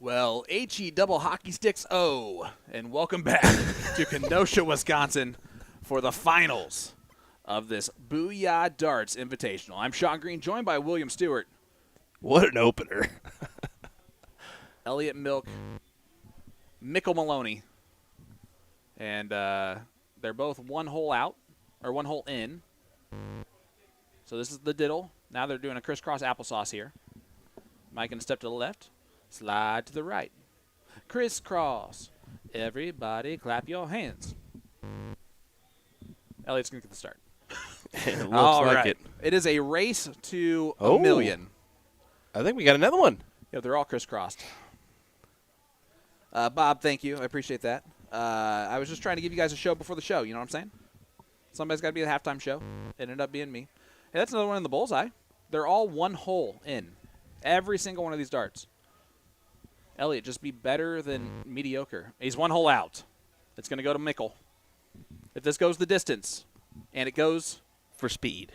Well, HE double hockey sticks and welcome back to Kenosha, Wisconsin for the finals of this Booyah Darts Invitational. I'm Sean Green, joined by William Stuart. What an opener. Elliot Milk, Maloney, and they're both one hole out, or one hole in. So this is the diddle. Now they're doing a crisscross applesauce here. Mike going to step to the left. Slide to the right. Crisscross. Everybody clap your hands. Elliot's going to get the start. It looks All like right. it. It is a race to a million. I think we got another one. Yeah, they're all crisscrossed. Bob, thank you. I appreciate that. I was just trying to give you guys a show before the show. You know what I'm saying? Somebody's got to be the halftime show. It ended up being me. Hey, that's another one in the bullseye. They're all one hole in. Every single one of these darts. Elliot, just be better than mediocre. He's one hole out. It's going to go to Mickle. If this goes the distance, and it goes for speed.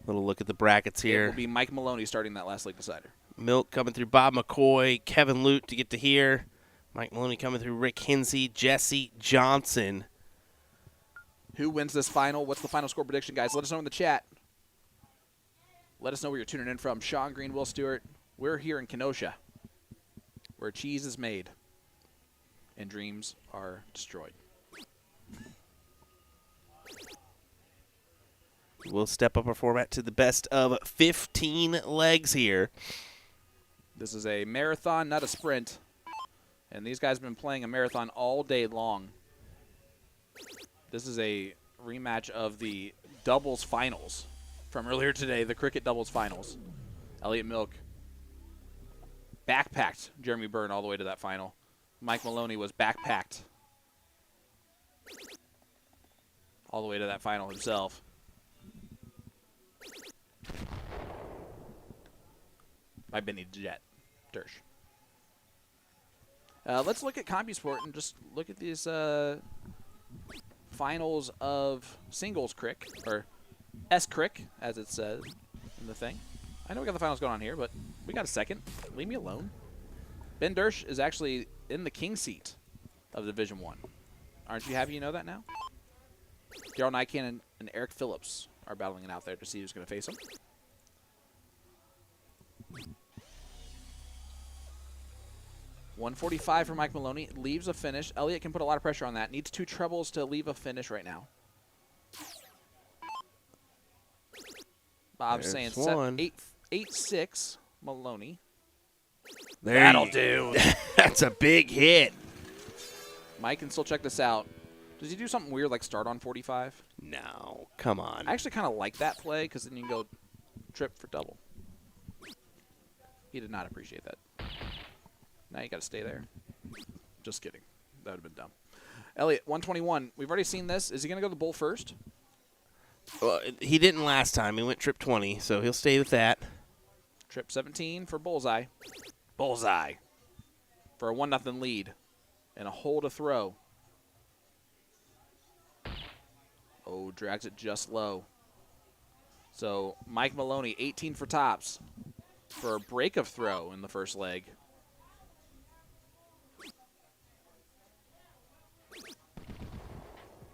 Little look at the brackets here. It will be Mike Maloney starting that last league decider. Milk coming through Bob McCoy, Kevin Lute to get to here. Mike Maloney coming through Rick Hinsey, Jesse Johnson. Who wins this final? What's the final score prediction, guys? Let us know in the chat. Let us know where you're tuning in from. Sean Green, Will Stewart. We're here in Kenosha, where cheese is made and dreams are destroyed. We'll step up our format to the best of 15 legs here. This is a marathon, not a sprint. And these guys have been playing a marathon all day long. This is a rematch of the doubles finals from earlier today, the cricket doubles finals. Elliot Milk backpacked Jeremy Byrne all the way to that final. Mike Maloney was backpacked all the way to that final himself. By Benny Jet Dersh. Let's look at CompuSport and just look at these finals of singles crick, or S-crick, as it says in the thing. I know we got the finals going on here, but we got a second. Leave me alone. Ben Dersh is actually in the king seat of Division I. Aren't you happy you know that now? Daryl Nycan and Eric Phillips are battling it out there to see who's going to face him. .145 for Mike Maloney. Leaves a finish. Elliot can put a lot of pressure on that. Needs two trebles to leave a finish right now. Bob's saying 8-6 Maloney. That'll do. That's a big hit. Mike can still check this out. Does he do something weird like start on 45? No, come on. I actually kind of like that play because then you can go trip for double. He did not appreciate that. Now you got to stay there. Just kidding. That would have been dumb. Elliot, 121. We've already seen this. Is he going to go the bull first? Well, he didn't last time. He went trip 20, so he'll stay with that. Trip 17 for bullseye. Bullseye. For a 1-0 lead. And a hole to throw. Oh, drags it just low. So Mike Maloney, 18 for tops. For a break of throw in the first leg.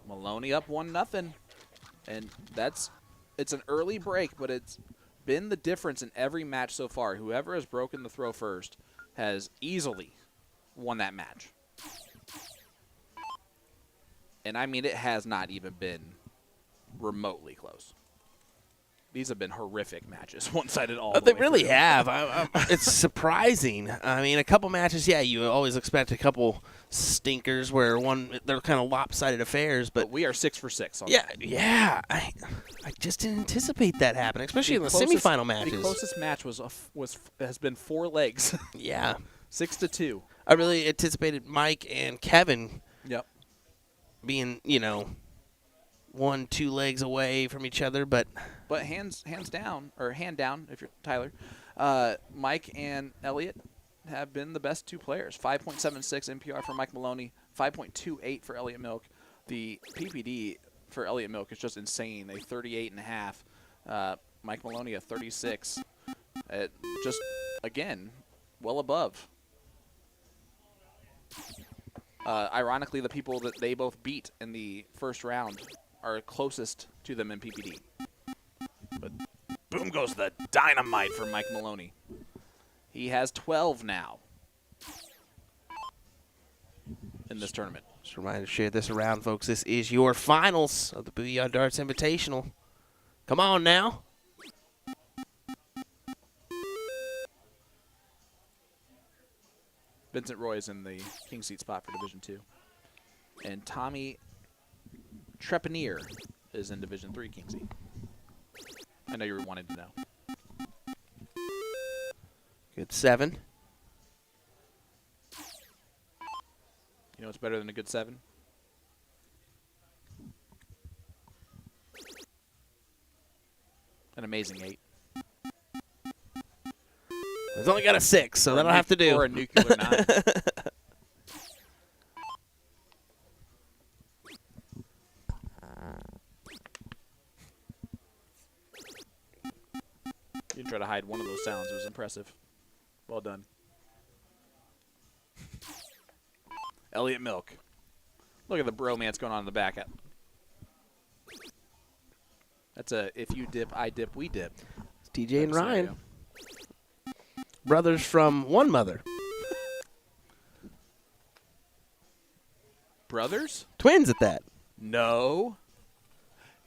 Maloney up 1-0. And it's an early break, but it's been the difference in every match so far. Whoever has broken the throw first has easily won that match. And I mean, it has not even been remotely close. These have been horrific matches, one-sided all the They way really through. have. It's surprising. I mean, a couple matches, yeah, you always expect a couple stinkers where they're kind of lopsided affairs. But we are 6 for 6. On yeah. I just didn't anticipate that happening, especially in the semifinal matches. The closest match has been 4 legs. Yeah. 6-2. I really anticipated Mike and Kevin being, 1-2 legs away from each other, but hands down, or hand down if you're Tyler, Mike and Elliot have been the best 2 players. 5.76 MPR for Mike Maloney, 5.28 for Elliot Milk. The PPD for Elliot Milk is just insane. A 38.5. Mike Maloney a 36. Just again, well above. Ironically, the people that they both beat in the first round are closest to them in PPD. But boom goes the dynamite for Mike Maloney. He has 12 now in this tournament. Just a reminder to share this around, folks. This is your finals of the Booyah Darts Invitational. Come on now. Vincent Roy is in the king seat spot for Division 2. And Tommy Trepanier is in Division 3 king seat. I know you wanted to know. Good 7. You know what's better than a good 7? An amazing 8. He's only got a 6, so that'll have to do. Or a nuclear 9. You didn't try to hide one of those sounds. It was impressive. Well done. Elliot Milk. Look at the bromance going on in the back. That's a if you dip, I dip, we dip. It's TJ and Ryan. Brothers from one mother. Brothers? Twins at that. No.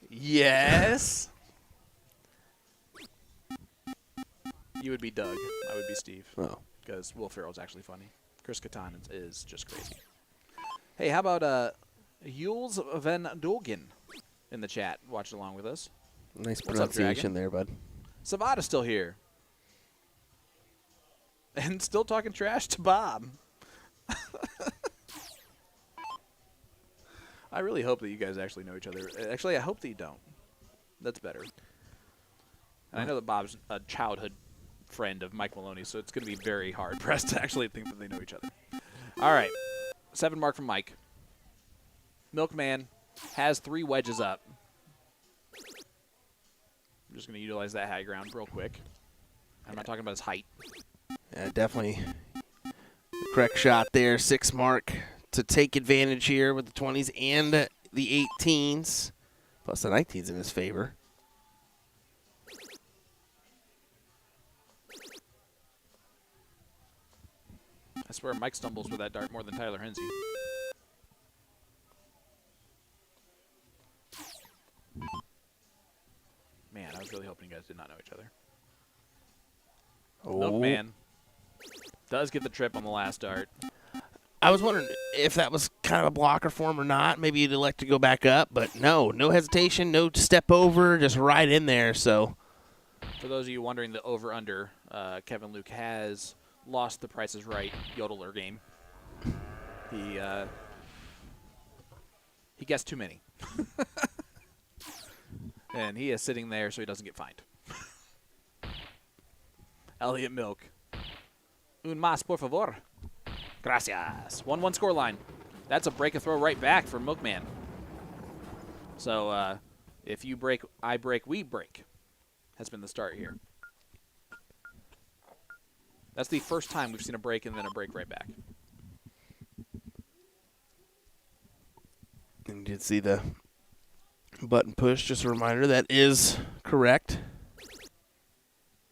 Yes. You would be Doug. I would be Steve. Oh. Because Will Ferrell's actually funny. Chris Kattan is just crazy. Hey, how about Jules Van Dolgen in the chat watching along with us? Nice What's up, pronunciation Dragon? there, bud. Savada's still here. And still talking trash to Bob. I really hope that you guys actually know each other. Actually, I hope that you don't. That's better. And I know that Bob's a childhood friend of Mike Maloney, so it's going to be very hard pressed to actually think that they know each other. All right. 7 mark from Mike. Milkman has 3 wedges up. I'm just going to utilize that high ground real quick. I'm not talking about his height. Yeah, definitely the correct shot there. 6 mark to take advantage here with the 20s and the 18s. Plus the 19s in his favor. I swear Mike stumbles with that dart more than Tyler Hensey. Man, I was really hoping you guys did not know each other. Oh. Milkman does get the trip on the last dart. I was wondering if that was kind of a blocker for him or not. Maybe he'd elect to go back up, but no hesitation, no step over, just right in there. So, for those of you wondering, the over/under, Kevin Luke has lost the Price is Right yodeler game. He guessed too many, and he is sitting there so he doesn't get fined. Elliot Milk. Un más, por favor. Gracias. 1-1 scoreline. That's a break and throw right back for Milkman. So if you break, I break, we break has been the start here. That's the first time we've seen a break and then a break right back. and you did see the button push. Just a reminder, that is correct.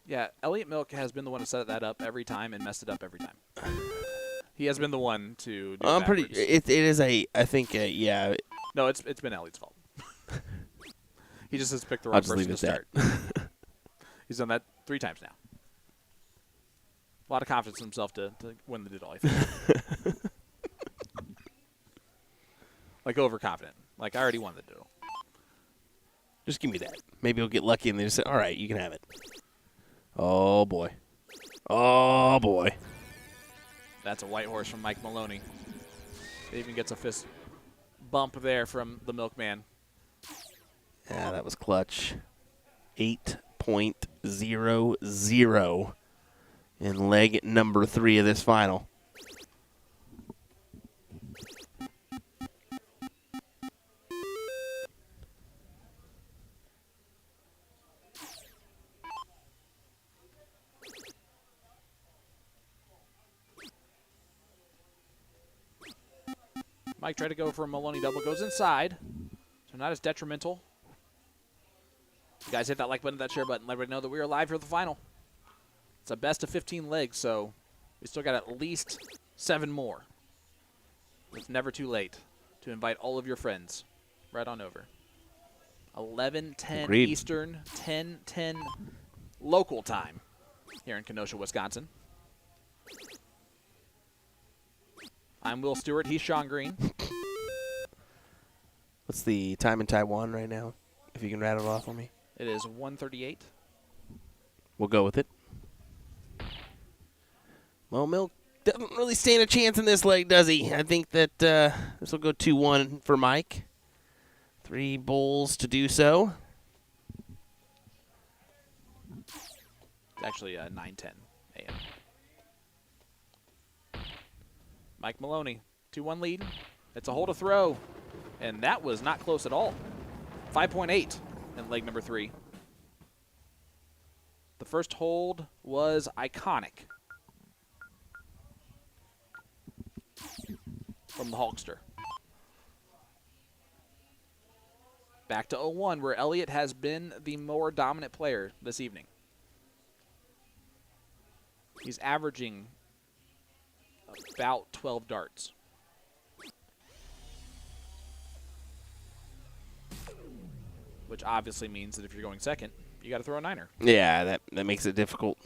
Yeah, Elliot Milk has been the one to set that up every time and messed it up every time. He has been the one to do I'm backwards. pretty. It is a. I think. Yeah. No, it's been Elliot's fault. He just has picked the wrong person to start. He's done that 3 times now. A lot of confidence in himself to win the doodle, I think. Like overconfident. Like I already won the doodle. Just give me that. Maybe he'll get lucky and they just say, "All right, you can have it." Oh boy. Oh boy. That's a white horse from Mike Maloney. He even gets a fist bump there from the Milkman. Yeah, that was clutch. 8.00 in leg number 3 of this final. Mike tried to go for a Maloney double. Goes inside. So not as detrimental. You guys hit that like button, that share button. Let everybody know that we are live for the final. It's a best of 15 legs, so we still got at least 7 more. It's never too late to invite all of your friends right on over. 11:10 Eastern, 10:10 local time here in Kenosha, Wisconsin. I'm Will Stewart. He's Sean Green. What's the time in Taiwan right now? If you can rattle it off for me. It is 1:38. We'll go with it. Well, Milk doesn't really stand a chance in this leg, does he? I think that this will go 2-1 for Mike. 3 bowls to do so. It's actually 9:10 a.m. Mike Maloney, 2-1 lead. It's a hole to throw, and that was not close at all. 5.8 in leg number 3. The first hold was iconic from the Hulkster. Back to 0-1, where Elliot has been the more dominant player this evening. He's averaging about 12 darts. Which obviously means that if you're going second, you got to throw a 9er. Yeah, that makes it difficult.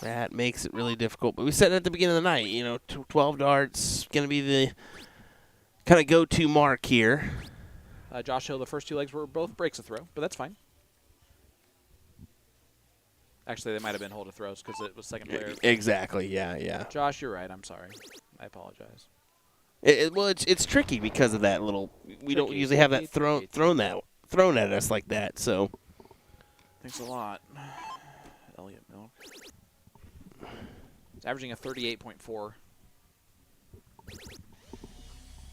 That makes it really difficult. But we said at the beginning of the night, you know, 12 darts going to be the kind of go-to mark here. Josh Hill, the first 2 legs were both breaks a throw, but that's fine. Actually, they might have been hold to throws because it was second player. Exactly, yeah. Josh, you're right. I'm sorry. I apologize. Well, it's tricky because of that little. We don't usually have that thrown at us like that. So. Thanks a lot, Elliot Milk. It's averaging a 38.4,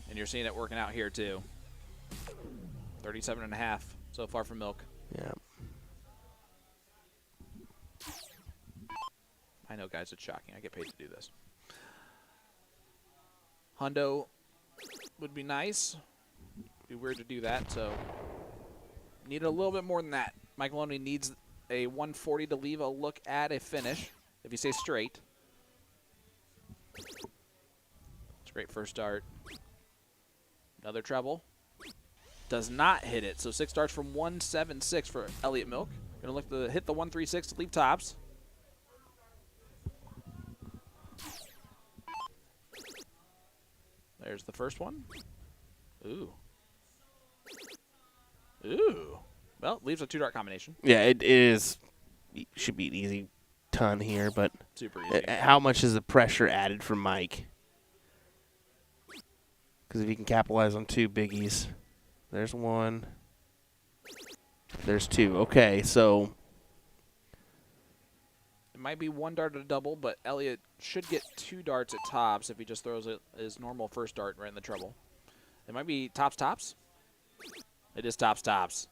and you're seeing it working out here too. 37.5 so far from Milk. Yeah. I know, guys, it's shocking. I get paid to do this. Hundo would be nice. Be weird to do that, so need a little bit more than that. Mike Maloney needs a 140 to leave a look at a finish if you stay straight. It's a great first start. Another treble. Does not hit it, so 6 darts from 176 for Elliot Milk. Gonna look to hit the 136 to leave tops. There's the first one. Ooh. Ooh. Well, leaves a 2-dart combination. Yeah, it is. It should be an easy ton here, but super easy. How much is the pressure added from Mike? Because if he can capitalize on 2 biggies, there's 1. There's 2. Okay, so it might be 1 dart at a double, but Elliot should get 2 darts at tops if he just throws it his normal first dart right in the treble. It might be tops. It is tops.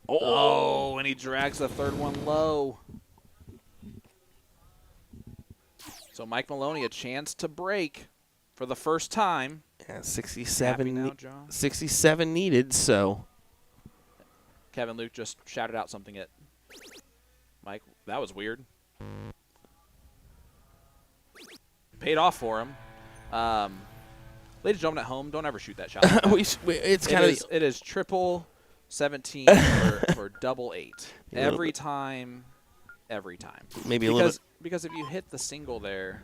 Oh, and he drags the third one low. So Mike Maloney, a chance to break for the first time. Yeah, 67 now, John? 67 needed, so. Kevin Luke just shouted out something at Mike. That was weird. Paid off for him. Ladies and gentlemen at home, don't ever shoot that shot. It's kind of. It is triple 17 for double 8. Every time. Maybe a little bit. Because if you hit the single there,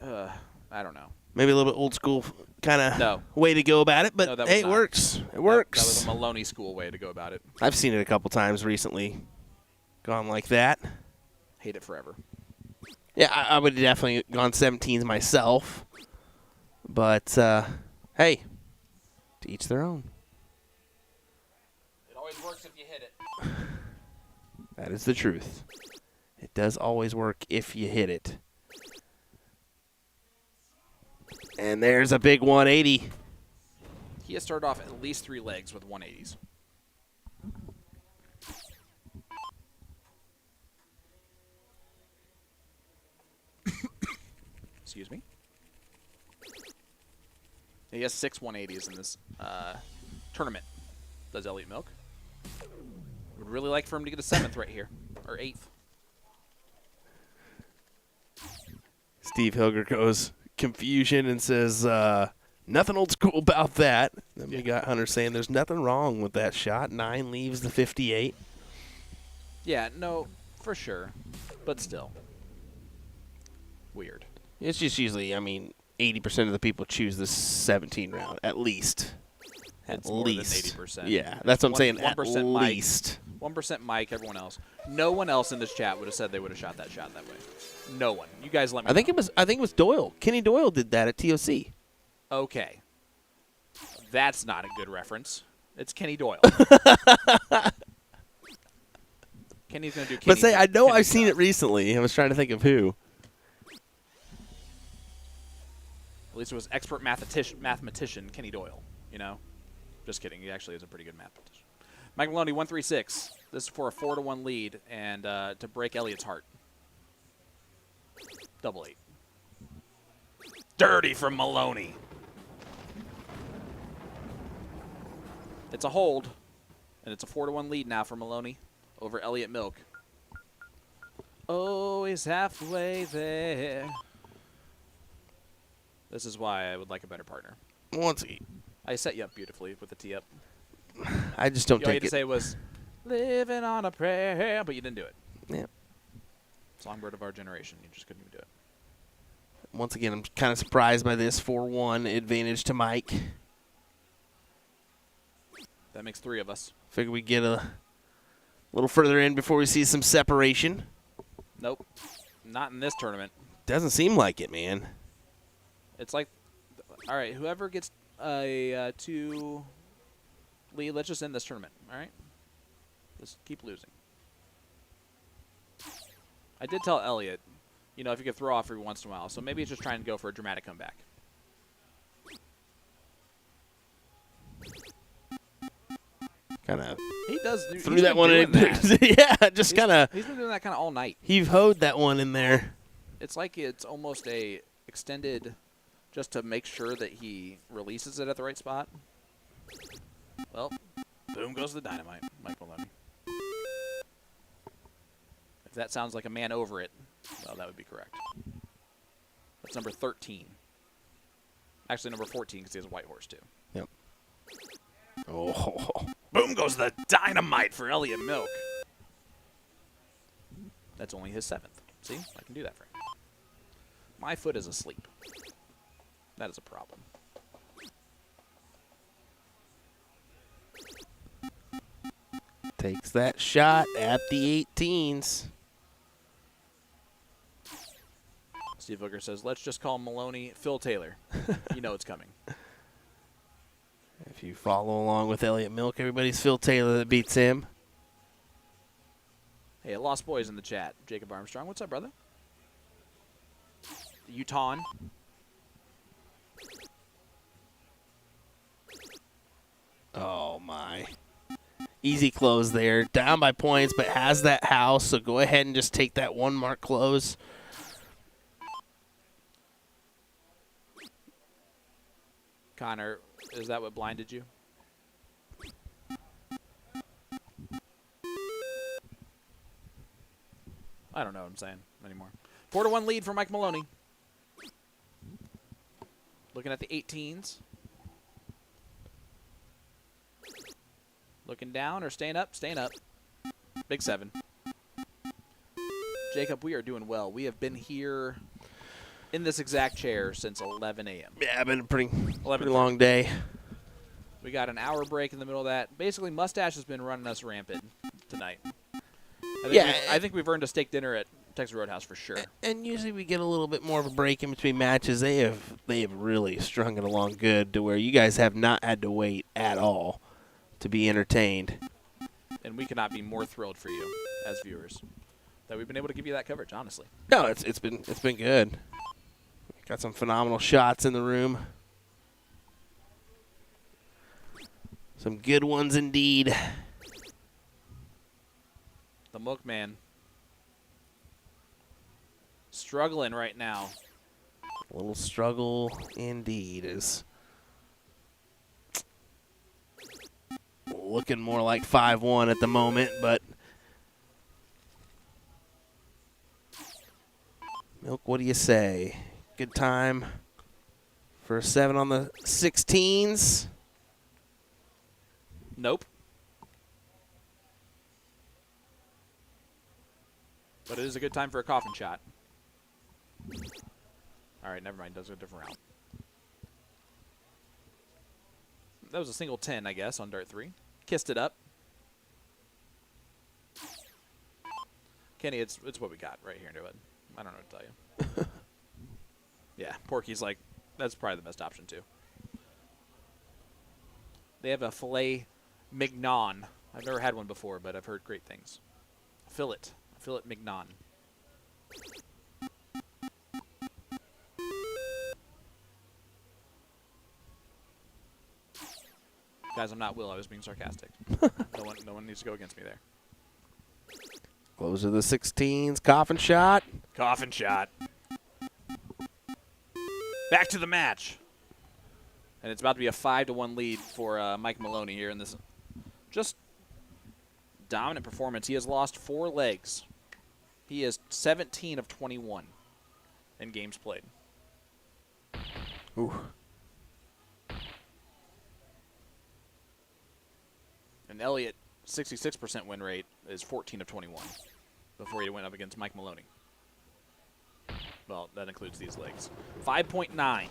I don't know. Maybe a little bit old school kind of way to go about it, but no, hey, it works. It works. That was a Maloney school way to go about it. I've seen it a couple times recently. Gone like that. Hate it forever. Yeah, I would have definitely gone 17s myself. But, hey, to each their own. It always works if you hit it. That is the truth. It does always work if you hit it. And there's a big 180. He has started off at least 3 legs with 180s. Excuse me. He has 6 180s in this tournament. Does Elliot Milk? Would really like for him to get a 7th right here, or 8th. Steve Hilger goes confusion and says, nothing old school about that. Then we got Hunter saying there's nothing wrong with that shot. 9 leaves the 58. Yeah, no, for sure. But still. Weird. It's just usually, 80% of the people choose the 17 round, at least. It's more than 80%. Yeah, that's what I'm saying, at 1% Mike, least. 1% Mike, everyone else. No one else in this chat would have said they would have shot that shot that way. No one. You guys let me know. I think it was Doyle. Kenny Doyle did that at TOC. Okay. That's not a good reference. It's Kenny Doyle. Kenny's going to do Kenny. But say, I know Kenny I've seen stuff. it recently. I was trying to think of who. At least it was expert mathematician Kenny Doyle, you know? Just kidding. He actually is a pretty good mathematician. Mike Maloney, 136. This is for a 4-1 lead and to break Elliot's heart. Double 8. Dirty from Maloney. It's a hold, and it's a 4-1 lead now for Maloney over Elliot Milk. Oh, he's halfway there. This is why I would like a better partner. Once again, I set you up beautifully with the tee up. I just don't All you had take to it. say was, living on a prayer, but you didn't do it. Yeah. Songbird of our generation. You just couldn't even do it. Once again, I'm kind of surprised by this 4-1 advantage to Mike. That makes 3 of us. Figure we get a little further in before we see some separation. Nope. Not in this tournament. Doesn't seem like it, man. It's like, all right, whoever gets a 2 lead, let's just end this tournament, all right? Just keep losing. I did tell Elliot, you know, if you could throw off every once in a while, so maybe he's just trying to go for a dramatic comeback. Kind of He does. threw that one in. Yeah, just kind of. He's been doing that kind of all night. Heave-hoed that one in there. It's like it's almost a extended, just to make sure that he releases it at the right spot. Well, boom goes the dynamite, Mike Maloney. If that sounds like a man over it, well, that would be correct. That's number 13. Actually, number 14 because he has a white horse, too. Yep. Oh. Boom goes the dynamite for Elliot Milk. That's only his 7th. See? I can do that for him. My foot is asleep. That is a problem. Takes that shot at the 18s. Steve Hooker says, let's just call Maloney Phil Taylor. You know it's coming. If you follow along with Elliot Milk, everybody's Phil Taylor that beats him. Hey, Lost Boys in the chat. Jacob Armstrong. What's up, brother? Utah. Oh, my. Easy close there. Down by points, but has that house, so go ahead and just take that 1 mark close. Connor, is that what blinded you? I don't know what I'm saying anymore. 4-1 lead for Mike Maloney. Looking at the 18s. Looking down or staying up? Staying up. Big 7. Jacob, we are doing well. We have been here in this exact chair since 11 a.m. Yeah, been a pretty long day. We got an hour break in the middle of that. Basically, Mustache has been running us rampant tonight. I think we've earned a steak dinner at Texas Roadhouse for sure. And usually we get a little bit more of a break in between matches. They have really strung it along good to where you guys have not had to wait at all to be entertained. And we cannot be more thrilled for you as viewers that we've been able to give you that coverage, honestly. No, it's been good. Got some phenomenal shots in the room. Some good ones indeed. The Milkman struggling right now. A little struggle indeed as looking more like 5-1 at the moment, but Milk, what do you say? Good time for a 7 on the 16s? Nope. But it is a good time for a coffin shot. All right, never mind. Does a different route. That was a single 10, I guess, on Dart 3. Kissed it up. Kenny, it's what we got right here into it. I don't know what to tell you. Yeah, Porky's like, that's probably the best option, too. They have a filet mignon. I've never had one before, but I've heard great things. Fillet mignon. Guys, I'm not Will. I was being sarcastic. No one needs to go against me there. Close to the 16s. Coffin shot. Coffin shot. Back to the match. And it's about to be a 5-1 lead for Mike Maloney here in this just dominant performance. He has lost 4 legs. He is 17 of 21 in games played. Ooh. And Elliot, 66% win rate, is 14 of 21 before he went up against Mike Maloney. Well, that includes these legs. 5.9.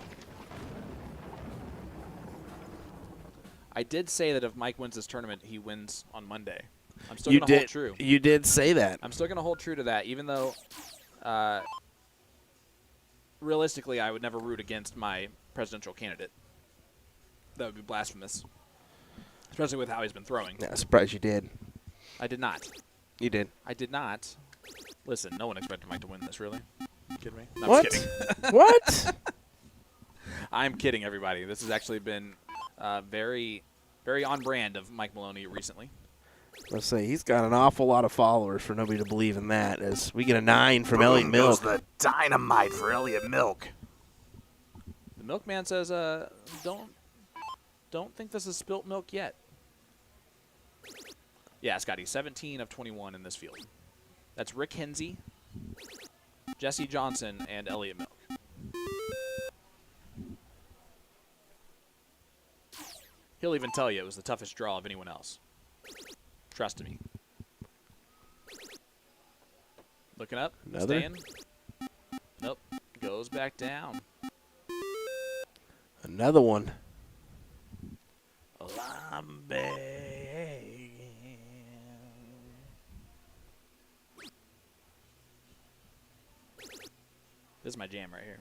I did say that if Mike wins this tournament, he wins on Monday. I'm still going to hold true. You did say that. I'm still going to hold true to that, even though realistically I would never root against my presidential candidate. That would be blasphemous, especially with how he's been throwing. Yeah, surprised you did. I did not. You did. I did not. Listen, no one expected Mike to win this, really. You kidding me? No, What? I'm just kidding. What? I'm kidding, everybody. This has actually been very, very on brand of Mike Maloney recently. Let's say he's got an awful lot of followers for nobody to believe in that. As we get a 9 from Elliot Milk. The dynamite for Elliot Milk. The milkman says, don't think this is spilt milk yet. Yeah, Scotty, 17 of 21 in this field. That's Rick Hensey, Jesse Johnson, and Elliot Milk. He'll even tell you it was the toughest draw of anyone else. Trust me. Looking up. Another? Staying. Nope. Goes back down. Another one. This is my jam right here.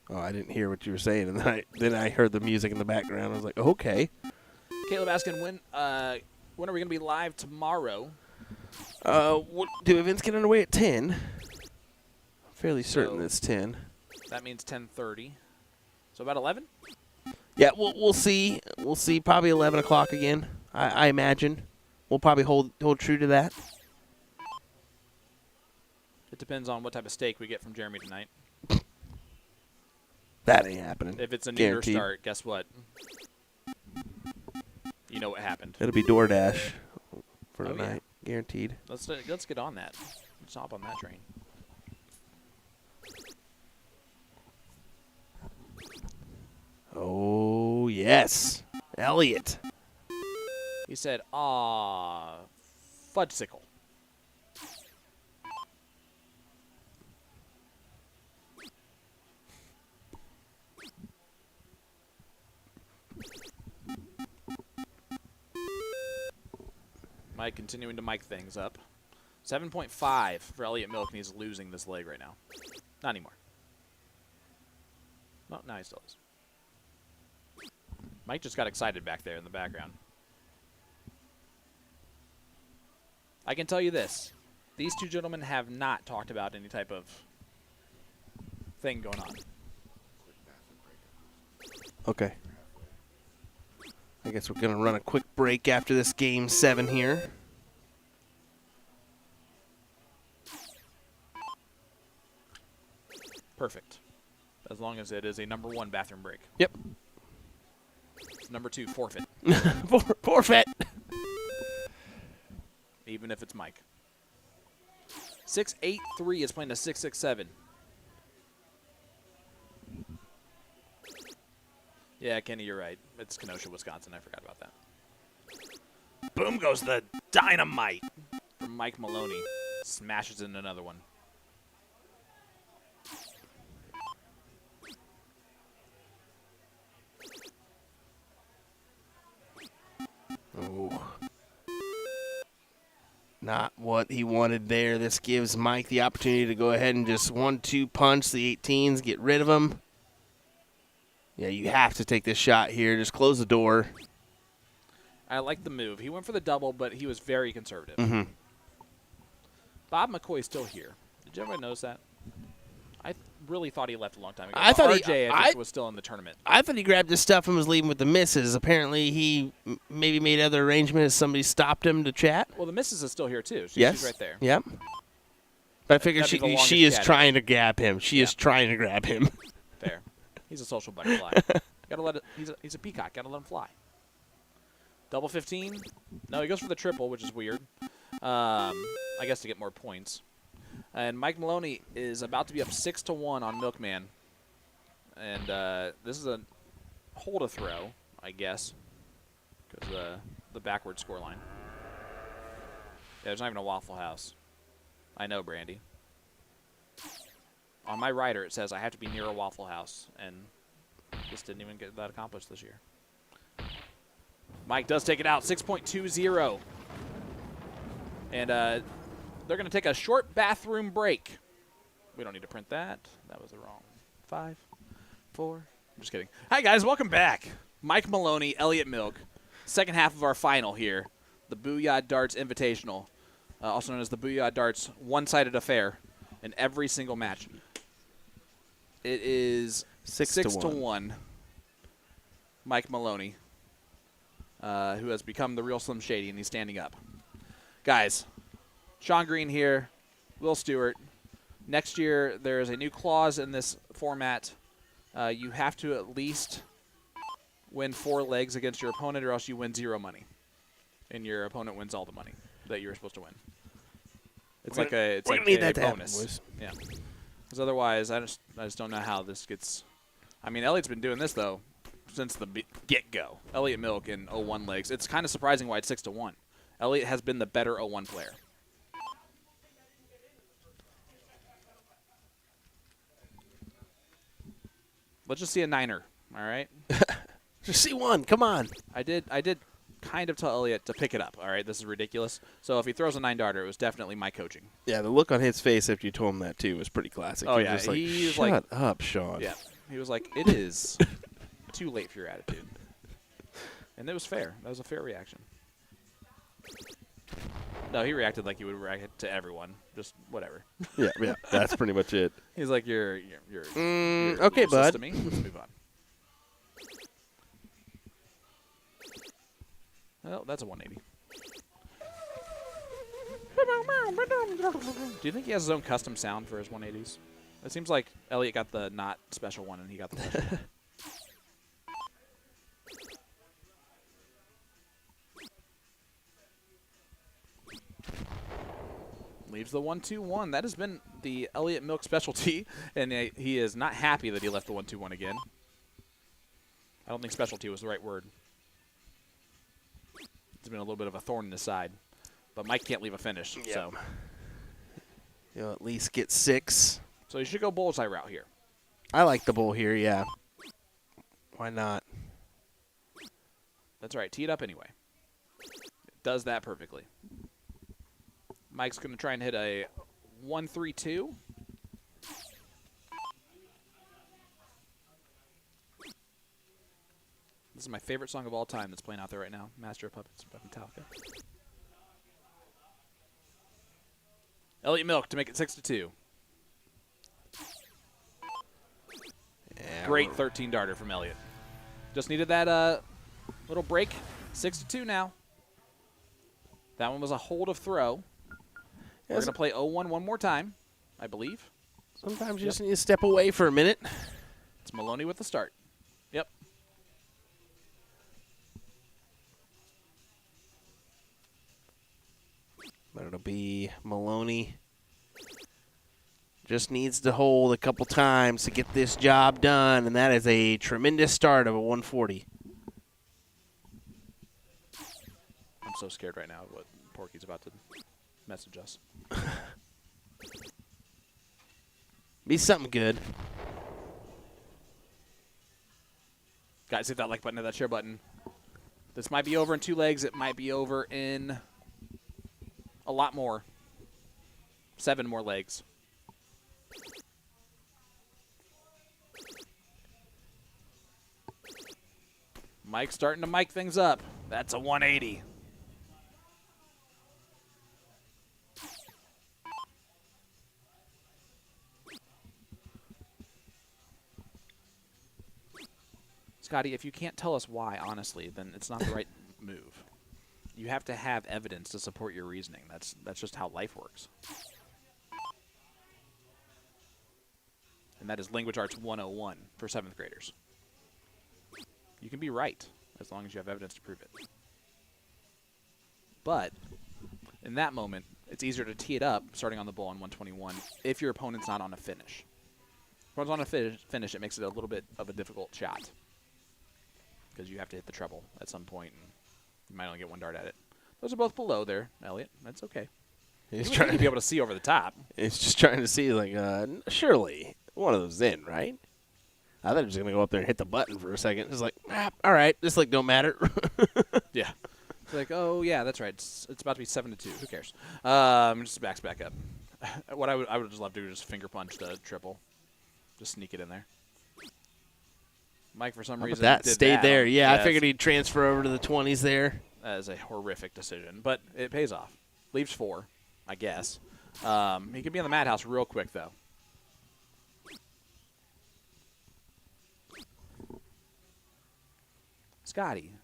Oh, I didn't hear what you were saying, and then I heard the music in the background. I was like, okay. Caleb asking when are we going to be live tomorrow? Do events get underway at 10? I'm fairly certain it's 10. That means 10:30. So about 11? Yeah, we'll see. We'll see probably 11 o'clock again, I imagine. We'll probably hold true to that. It depends on what type of steak we get from Jeremy tonight. That ain't happening. If it's a New Year Guaranteed. start, guess what? You know what happened. It'll be DoorDash for Oh, tonight, guaranteed. Let's get on that. Let's hop on that train. Oh, yes. Elliot. He said, fudgesicle. Mike continuing to mic things up. 7.5 for Elliot Milk, and he's losing this leg right now. Not anymore. Well, now he still is. Mike just got excited back there in the background. I can tell you this. These two gentlemen have not talked about any type of thing going on. Okay. I guess we're going to run a quick break after this game 7 here. Perfect. As long as it is a number 1 bathroom break. Yep. Number 2, forfeit. Forfeit. even if it's Mike. 6'8" is playing a 6'6'7". Yeah, Kenny, you're right. It's Kenosha, Wisconsin. I forgot about that. Boom goes the dynamite. From Mike Maloney. Smashes in another one. Oh. Not what he wanted there. This gives Mike the opportunity to go ahead and just 1-2 punch the 18s, get rid of them. Yeah, you have to take this shot here. Just close the door. I like the move. He went for the double, but he was very conservative. Mm-hmm. Bob McCoy's still here. Did you ever notice that? I really thought he left a long time ago. I thought RJ, I think, was still in the tournament. I thought he grabbed his stuff and was leaving with the misses. Apparently, he maybe made other arrangements. Somebody stopped him to chat. Well, the missus is still here, too. Yes. She's right there. Yep. But I figured That'd be the she is longest trying to grab him. She is trying to grab him. Fair. He's a social butterfly. Gotta let it. He's a peacock. Gotta let him fly. Double 15. No, he goes for the triple, which is weird. I guess to get more points. And Mike Maloney is about to be up 6-1 on Milkman. And this is a hold a throw, I guess, because the backward score line. Yeah, there's not even a Waffle House. I know, Brandy. On my rider, it says I have to be near a Waffle House, and just didn't even get that accomplished this year. Mike does take it out, 6.20. And they're going to take a short bathroom break. We don't need to print that. That was the wrong 5, 4. I'm just kidding. Hi, guys. Welcome back. Mike Maloney, Elliot Milk. Second half of our final here, the Booyah Darts Invitational, also known as the Booyah Darts one-sided affair in every single match. It is 6-1. Mike Maloney, who has become the real Slim Shady, and he's standing up. Guys, Sean Green here, Will Stuart. Next year, there is a new clause in this format. You have to at least win 4 legs against your opponent, or else you win 0 money, and your opponent wins all the money that you were supposed to win. It's like a bonus. Yeah. Because otherwise, I just don't know how this gets. I mean, Elliot's been doing this though since the get-go. Elliot Milk in 0-1 legs. It's kind of surprising why it's 6-1. Elliot has been the better 0-1 player. Let's just see a 9er, all right? Just see one. Come on. I did kind of tell Elliot to pick it up, all right? This is ridiculous. So if he throws a 9-darter, it was definitely my coaching. Yeah, the look on his face after you told him that, too, was pretty classic. Oh, he yeah. was just He was Shut up, Sean. Yeah. He was like, it is too late for your attitude. And it was fair. That was a fair reaction. No, he reacted like he would react to everyone. Just whatever. Yeah, that's pretty much it. He's like, you're okay, useless bud. to me. Let's move on. Well, that's a 180. Do you think he has his own custom sound for his 180s? It seems like Elliot got the not special one and he got the special one. Leaves the 1-2-1. That has been the Elliot Milk specialty, and he is not happy that he left the 1-2-1 again. I don't think specialty was the right word. It's been a little bit of a thorn in his side. But Mike can't leave a finish, so. You'll at least get 6. So you should go bullseye route here. I like the bull here, yeah. Why not? That's right. Tee it up anyway. It does that perfectly. Mike's going to try and hit a 1-3-2. This is my favorite song of all time that's playing out there right now, Master of Puppets by Metallica. Elliot Milk to make it 6-2. Yeah, Great 13-darter from Elliot. Just needed that little break. 6-2 now. That one was a hold of throw. We're going to play 0-1 one more time, I believe. Sometimes you just need to step away for a minute. It's Maloney with the start. Yep. But it'll be Maloney. Just needs to hold a couple times to get this job done, and that is a tremendous start of a 140. I'm so scared right now of what Porky's about to message us. Be something good. Guys, hit that like button, hit that share button. This might be over in 2 legs. It might be over in a lot more. 7 more legs. Mike's starting to mic things up. That's a 180. Scotty, if you can't tell us why, honestly, then it's not the right move. You have to have evidence to support your reasoning. That's just how life works. And that is Language Arts 101 for 7th graders. You can be right as long as you have evidence to prove it. But in that moment, it's easier to tee it up starting on the bull on 121 if your opponent's not on a finish. If one's on a finish, it makes it a little bit of a difficult shot because you have to hit the treble at some point, and you might only get 1 dart at it. Those are both below there, Elliot. That's okay. He's trying to be able to see over the top. He's just trying to see, like, surely one of those in, right? I thought he was going to go up there and hit the button for a second. It's like, all right, this like don't matter. Yeah. It's like, oh, yeah, that's right. It's about to be 7-2. Who cares? Just backs back up. What I would just love to do is just finger punch the triple. Just sneak it in there. Mike, for some reason, that did stayed that. there. Yeah, I figured he'd transfer over to the 20s there. That is a horrific decision, but it pays off. Leaves 4, I guess. He could be in the madhouse real quick, though. Scotty,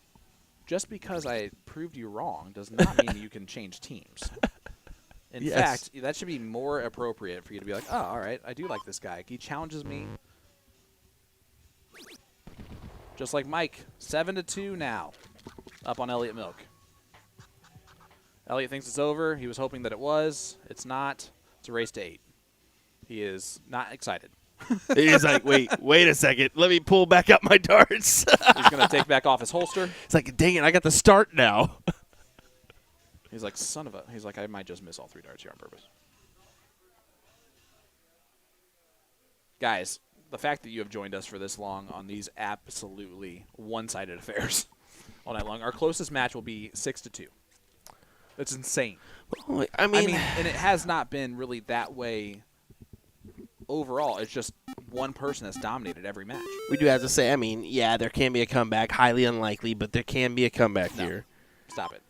just because I proved you wrong does not mean you can change teams. In fact, that should be more appropriate for you to be like, oh, all right, I do like this guy. He challenges me. Just like Mike, 7-2 now, up on Elliot Milk. Elliot thinks it's over. He was hoping that it was. It's not. It's a race to 8. He is not excited. He's like, wait a second. Let me pull back up my darts. He's going to take back off his holster. It's like, dang it, I got the start now. He's like, son of a. He's like, I might just miss all 3 darts here on purpose. Guys, the fact that you have joined us for this long on these absolutely one-sided affairs all night long. Our closest match will be 6-2. That's insane. Well, I mean, and it has not been really that way overall. It's just one person has dominated every match. We do have to say, I mean, yeah, there can be a comeback. Highly unlikely, but there can be a comeback here. Stop it.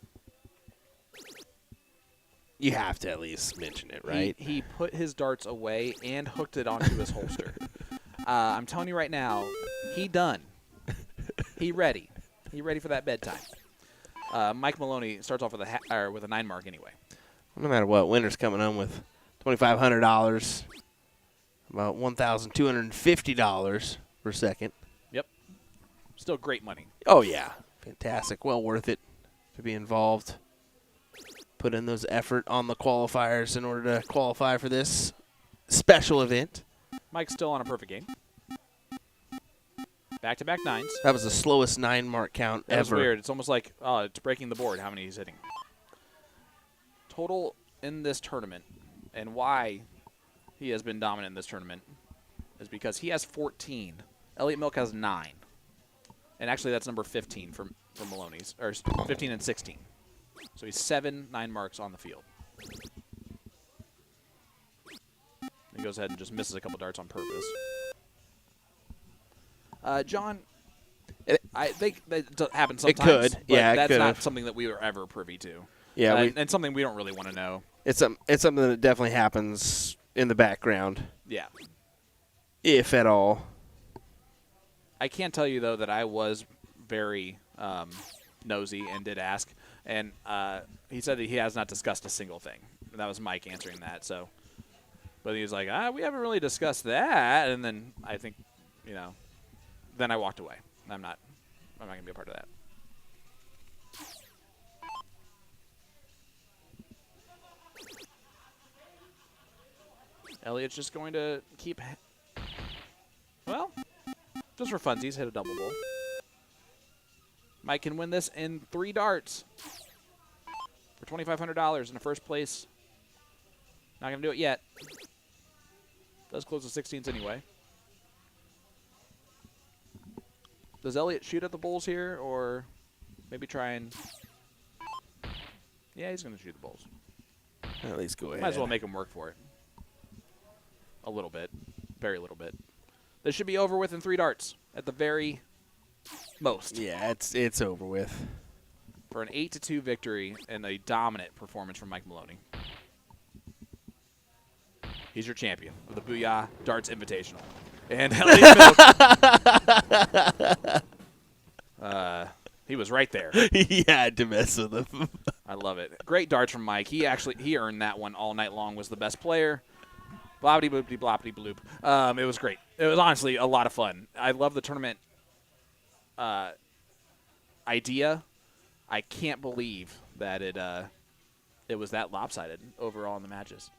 You have to at least mention it, right? He put his darts away and hooked it onto his holster. I'm telling you right now, he done. He ready. He ready for that bedtime. Mike Maloney starts off with a 9 mark anyway. Well, no matter what, winner's coming home with $2,500, about $1,250 per second. Yep. Still great money. Oh, yeah. Fantastic. Well worth it to be involved. Put in those effort on the qualifiers in order to qualify for this special event. Mike's still on a perfect game. Back-to-back 9s. That was the slowest 9 mark count ever. That was weird. It's almost like, oh, it's breaking the board how many he's hitting. Total in this tournament and why he has been dominant in this tournament is because he has 14. Elliot Milk has 9. And actually that's number 15 for Maloney's, or 15 and 16. So he's 7 9 marks on the field. He goes ahead and just misses a couple darts on purpose. John, I think that happens sometimes. It could. But Yeah, that's could've. not something that we were ever privy to. Yeah, and something we don't really want to know. It's something that definitely happens in the background, Yeah. if at all. I can tell you, though, that I was very nosy and did ask. And he said that he has not discussed a single thing. That was Mike answering that. So, but he was like, we haven't really discussed that. And then I think, then I walked away. I'm not going to be a part of that. Elliot's just going to keep, well, just for funsies, hit a double bowl. Mike can win this in 3 darts for $2,500 in the first place. Not going to do it yet. Does close the 16s anyway. Does Elliot shoot at the bowls here, or maybe try and... Yeah, he's going to shoot the bowls. At least go ahead. Might as well make him work for it. A little bit. Very little bit. This should be over with in 3 darts at the very most. Yeah, it's over with. For an 8-2 victory and a dominant performance from Mike Maloney. He's your champion of the Booyah Darts Invitational. And Elliot Milk. He was right there. He had to mess with him. I love it. Great darts from Mike. He earned that one all night long, was the best player. Blvd, bloopty, bloppity, bloop. It was great. It was honestly a lot of fun. I love the tournament idea. I can't believe that it was that lopsided overall in the matches.